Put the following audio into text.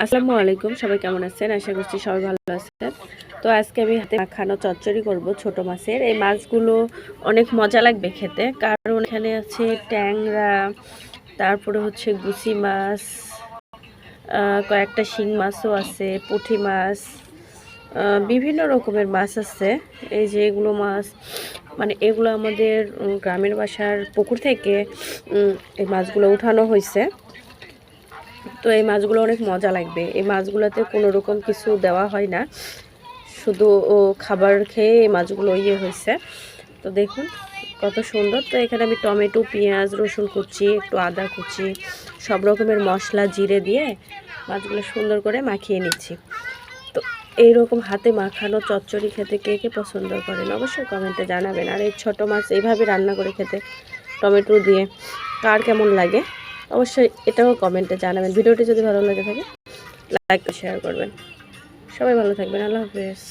আসসালামু আলাইকুম, সবাই কেমন আছেন? আশা করছি সবাই ভালো আছেন। তো আজকে আমি হাতে মাখানো চচ্চড়ি করব ছোট মাছের। এই মাছগুলো অনেক মজা লাগবে খেতে, কারণ এখানে আছে ট্যাংরা, তারপরে হচ্ছে গুছি মাছ, কয়েকটা শিং মাছও আছে, পুঁটি মাছ, বিভিন্ন রকমের মাছ আছে। এই যে এগুলো মাছ, মানে এগুলো আমাদের গ্রামের বাসার পুকুর থেকে এই মাছগুলো উঠানো হয়েছে। তো এই মাছগুলো অনেক মজা লাগবে। এই মাছগুলোতে কোনো রকম কিছু দেওয়া হয় না, শুধু খাবার খেয়ে এই মাছগুলো হয়েছে। তো দেখুন কত সুন্দর। তো এখানে আমি টমেটো, পেঁয়াজ, রসুন কুচি, একটু আদা কুচি, সব রকমের মশলা, জিরে দিয়ে মাছগুলো সুন্দর করে মাখিয়ে নিচ্ছি। তো এইরকম হাতে মাখানো চচ্চড়ি খেতে কে কে পছন্দ করেন অবশ্যই কমেন্টে জানাবেন। আর এই ছোটো মাছ এইভাবে রান্না করে খেতে টমেটো দিয়ে কার কেমন লাগে অবশ্যই এটাও কমেন্টে জানাবেন। ভিডিওটি যদি ভালো লাগে থাকে লাইক ও শেয়ার করবেন। সবাই ভালো থাকবেন। আল্লাহ হাফেজ।